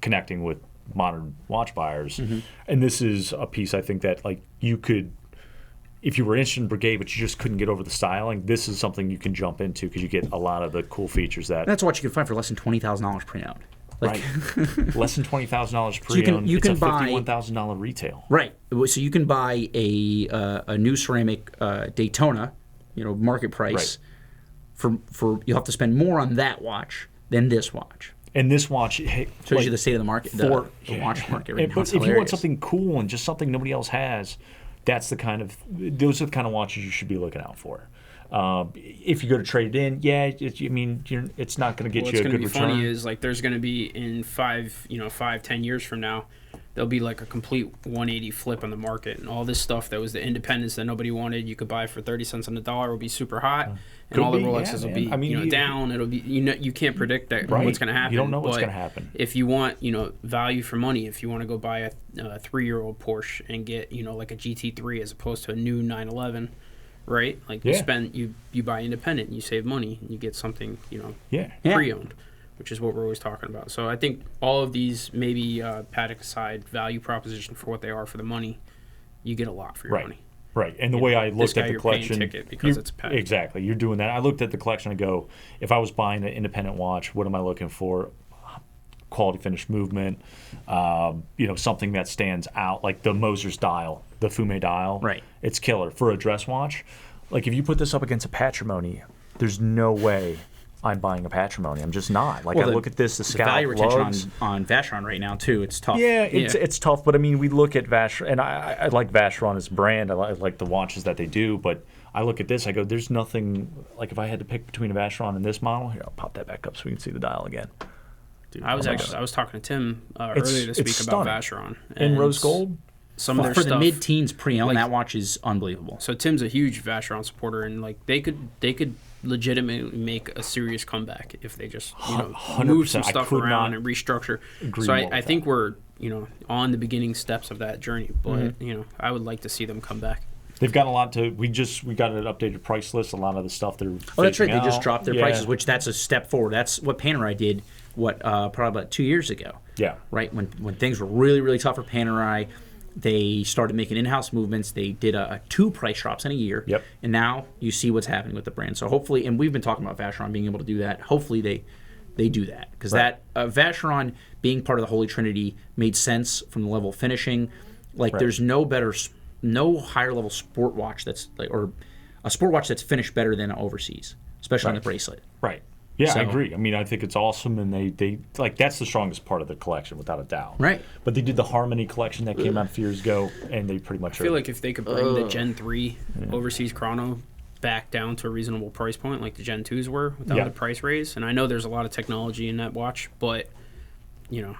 connecting with modern watch buyers. And this is a piece I think that like you could, if you were interested in Breguet but you just couldn't get over the styling, this is something you can jump into because you get a lot of the cool features that. That's what you can find for less than $20,000 pre-owned. Like, Right, less than $20,000 So you can- pre-owned. you it's can a buy- $51,000 retail. Right. So you can buy a new ceramic Daytona, market price. Right. For you'll have to spend more on that watch than this watch. And this watch Shows you the state of the market, the watch market right now. But It's if you want hilarious. something cool and just something nobody else has, those are the kind of watches you should be looking out for. If you go to trade it in, it's not going to get What's you a going to good be return. funny is like there's going to be in 5-10 years from now, there'll be like a complete 180 flip on the market, and all this stuff that was the independence that nobody wanted, you could buy for 30 cents on the dollar, will be super hot, and Could all the be, Rolexes yeah, will be man. I mean, down. It'll be you can't predict that Right. what's going to happen. You don't know what's but gonna happen. If you want value for money, if you want to go buy a 3-year-old Porsche and get like a GT3 as opposed to a new 911. Right, like Yeah. you buy independent, and you save money, and you get something Yeah. pre-owned, which is what we're always talking about. So I think all of these, maybe Paddock aside, value proposition for what they are for the money, you get a lot for your Right. money. Right, and the way I This looked guy at the you're paying collection, ticket because it's Patek. exactly. You're doing that. I looked at the collection and go, if I was buying an independent watch, what am I looking for? Quality finish movement, something that stands out, like the Moser's dial, the Fume dial. Right. It's killer for a dress watch. Like if you put this up against a Patrimony, there's no way I'm buying a Patrimony. I'm just not. Like Well, I look at this, the the scalp value retention lugs. on Vacheron right now too. It's tough. Yeah, it's tough, but I mean, we look at Vacheron, and I like Vacheron as a brand. I like the watches that they do, but I look at this, I go, there's nothing, like if I had to pick between a Vacheron and this model, here, I'll pop that back up so we can see the dial again. Dude, I was talking to Tim earlier this week about Vacheron In rose s- gold? Some of their for stuff. the mid-teens pre-owned, like- that watch is unbelievable. So Tim's a huge Vacheron supporter, and like they could legitimately make a serious comeback if they just 100%. move some I stuff could around not and restructure. agree So more with I think we're on the beginning steps of that journey, but I would like to see them come back. They've got a lot to. We got an updated price list. A lot of the stuff they're. Oh, that's right. phasing They just out. dropped their Yeah. prices, which that's a step forward. That's what Panerai did. Probably about 2 years ago. Yeah. Right when things were really really tough for Panerai, they started making in-house movements. They did 2 price drops in a year. Yep. And now you see what's happening with the brand. So hopefully, and we've been talking about Vacheron being able to do that. Hopefully they do that because Right. that Vacheron being part of the Holy Trinity made sense from the level of finishing. Like Right. there's no higher level sport watch that's like, or a sport watch that's finished better than overseas, especially on the Right. bracelet. Right. Yeah, I So- agree. I mean, I think it's awesome, and they like that's the strongest part of the collection, without a doubt. Right. But they did the Harmony collection that came out a few years ago, and they pretty much. I feel like if they could bring the Gen 3 overseas chrono back down to a reasonable price point like the Gen 2s were without Yeah. the price raise, and I know there's a lot of technology in that watch, but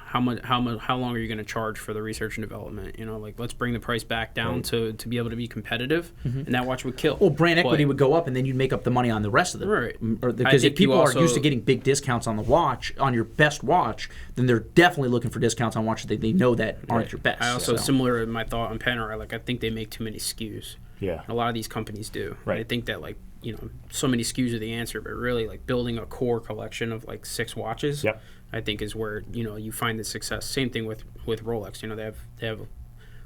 how long are you going to charge for the research and development? Like let's bring the price back down to be able to be competitive, and that watch would kill. Well, brand equity But- would go up, and then you'd make up the money on the rest of the Right. Because think if people you are also- used to getting big discounts on the watch, on your best watch, then they're definitely looking for discounts on watches that they know that aren't your best. I also So. similar in my thought on Panerai. Like I think they make too many SKUs. Yeah. A lot of these companies do. Right. They think that, like, you know, so many SKUs are the answer, but really, like, building a core collection of, like, 6 watches, Yep. I think is where, you know, you find the success. Same thing with Rolex. You know, they have a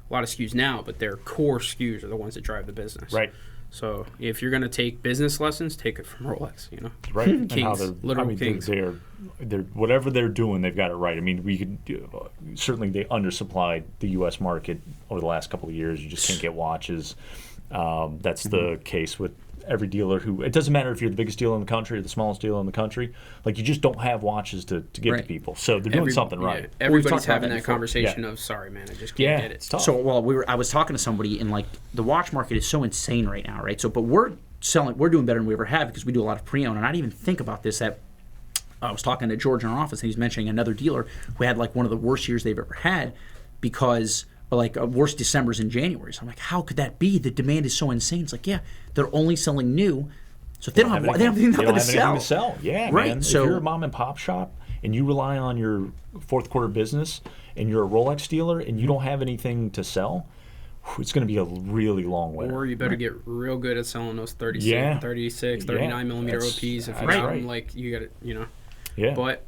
lot of SKUs now, but their core SKUs are the ones that drive the business. Right. So if you're going to take business lessons, take it from Rolex, you know. Right. And how Kings, they're, literal kings. They're whatever they're doing, they've got it right. I mean, we could certainly they undersupplied the U.S. market over the last couple of years. You just can't get watches. That's the case with every dealer who. It doesn't matter if you're the biggest dealer in the country or the smallest dealer in the country. Like, you just don't have watches to give to people. So they're doing something right. Yeah, everybody's talked about having that that before. conversation of, sorry, man, I just can't get it. It's tough. So, well, I was talking to somebody, and like the watch market is so insane right now, right? So, but we're doing better than we ever have because we do a lot of pre-owned, and I didn't even think about this. That I was talking to George in our office, and he's mentioning another dealer who had like one of the worst years they've ever had because like worst Decembers and Januaries. I'm like, how could that be? The demand is so insane. It's like, yeah, they're only selling new, so if they don't have anything to sell. Yeah, right. Man. So if you're a mom and pop shop and you rely on your fourth quarter business and you're a Rolex dealer and you don't have anything to sell, it's going to be a really long winter. Or you better get real good at selling those 36, 39 millimeter OPs. If you're not, like, you got to, you know. Yeah. But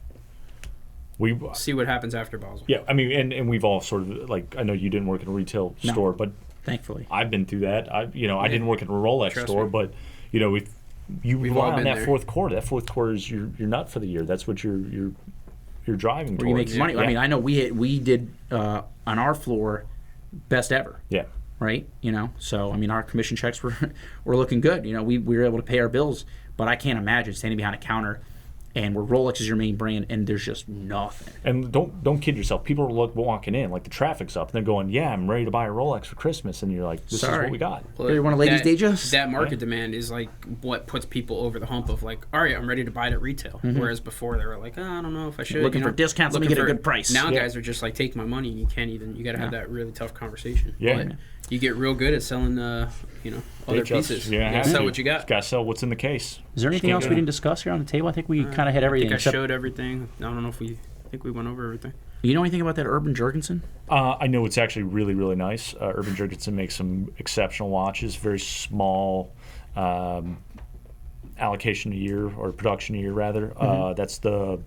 we see what happens after Basel. Yeah, I mean, and we've all sort of, like, I know you didn't work in a retail store, but thankfully I've been through that. I didn't work in a Rolex store, but, you know, you rely on that fourth quarter. That fourth quarter is your nut for the year. That's what you're driving towards. you make money. Yeah. I mean, I know we did on our floor best ever. Yeah. Right, you know, so I mean, our commission checks were looking good. You know, we were able to pay our bills, but I can't imagine standing behind a counter, and where Rolex is your main brand, and there's just nothing. And don't kid yourself. People are walking in, like the traffic's up, and they're going, "Yeah, I'm ready to buy a Rolex for Christmas," and you're like, "This is what we got." Well, you want a ladies' day, just that market demand is like what puts people over the hump of like, all right, I'm ready to buy it at retail. Whereas before they were like, oh, I don't know if I should. Looking for discounts, let me get a good price. Now guys are just like, take my money, and you can't even. You got to have that really tough conversation. Yeah. But you get real good at selling, other pieces. Yeah, you gotta sell what you got. Got to sell what's in the case. Is there anything else we didn't discuss here on the table? I think we kind of had everything. I think I showed everything. I don't know if I think we went over everything. You know anything about that Urban Jurgensen? I know it's actually really, really nice. Urban Jurgensen makes some exceptional watches, very small allocation a year, or production a year, rather. That's the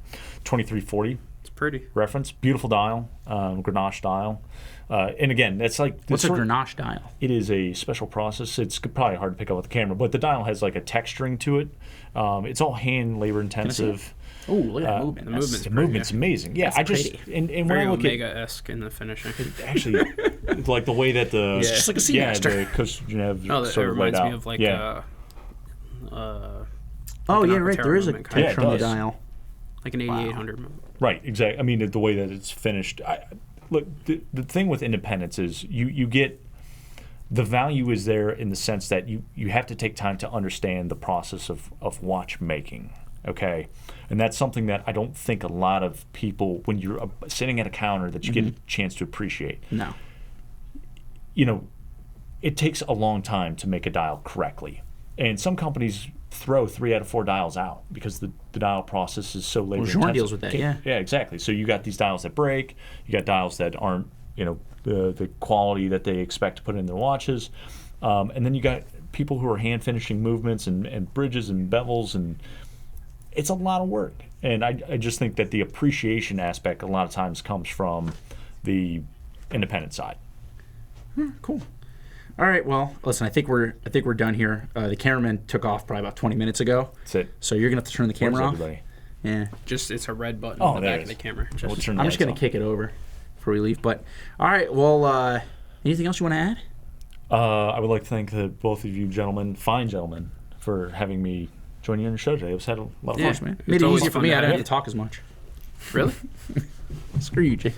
2340 It's pretty. reference. Beautiful dial, Grenache dial. And again, that's like... What's a Grenache dial? It is a special process. It's probably hard to pick up with the camera, but the dial has like a texturing to it. It's all hand labor intensive. Oh, look at that movement. The movement's amazing. Yeah, That's and when Very I look Omega-esque in the finishing. actually, like the way that the It's just like a Seamaster. the Kuznetsov Oh, that sort of laid reminds me out. of like Oh, an yeah, right. Alcantara There is a movement, kind of. texture on the does. dial. like an 8800 movement. Right, exactly. I mean, the way that it's finished. Look, the thing with independence is you get the value is there in the sense that you have to take time to understand the process of watchmaking. Okay, and that's something that I don't think a lot of people, when you're sitting at a counter, that you get a chance to appreciate. No. You know, it takes a long time to make a dial correctly, and some companies throw 3 out of 4 dials out because the dial process is so labor intensive. Journe deals with that, yeah. Yeah, exactly. So you got these dials that break, you got dials that aren't, the quality that they expect to put in their watches, and then you got people who are hand finishing movements and bridges and bevels, and it's a lot of work. And I just think that the appreciation aspect a lot of times comes from the independent side. Cool. All right. Well, listen. I think we're done here. The cameraman took off probably about 20 minutes ago. That's it. So you're gonna have to turn the camera off. Everybody? Yeah. Just it's a red button Oh, on the there back it of the is. camera. We'll turn the I'm just lights gonna off. kick it over before we leave. But all right. Well, anything else you want to add? I would like to thank both of you gentlemen, fine gentlemen, for having me join you on your show today. It had a lot of Yeah. fun. Man, It's made it always easier for fun me. to I didn't have have to talk as much. Really? Screw you, Jake.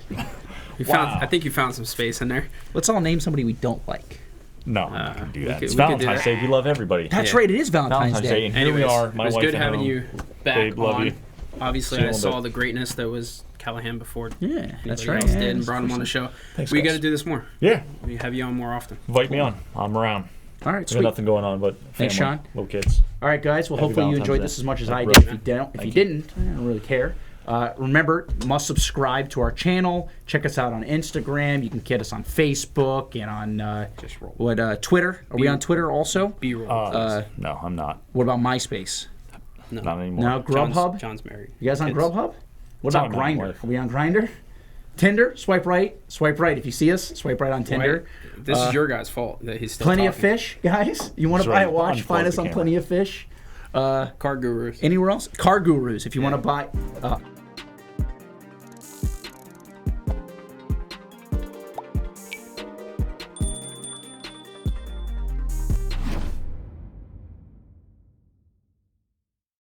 I think you found some space in there. Let's all name somebody we don't like. No, I'm not going to do that. we It's could do Valentine's that. Day. We love everybody. That's Yeah. right. It is Valentine's Day. And here we Anyways, are, my it was wife good at having home. you back Babe, love on. you. Obviously, See you I in a saw little the greatness that was Callahan before. Yeah, that's anybody right. else Yeah, did and that's brought him on the show. Thanks, We got guys. to do this more. Yeah, We have you on more often. invite me on. I'm around. All right, I got sweet. nothing going on but family, Thanks, Sean. little kids. All right, guys. Well, Happy hopefully you Valentine's enjoyed Day. this as much as I Thank did. you. If you Thank didn't, I don't really care. Remember, must subscribe to our channel. Check us out on Instagram. You can get us on Facebook and on Twitter. Are we on Twitter also? B-roll. No, I'm not. What about MySpace? No. Not anymore. No, Grubhub. John's married. You guys on Kids. Grubhub? What Not about my Grindr? wife. Are we on Grindr? Tinder? Swipe right. Swipe right. If you see us, swipe right on Tinder. This is your guy's fault that he's still Plenty of talking. Fish, guys. You want to That's buy right. a watch? Unplug Find us the on camera. Plenty of Fish. Car gurus. Anywhere else? Car Gurus. If you want to buy.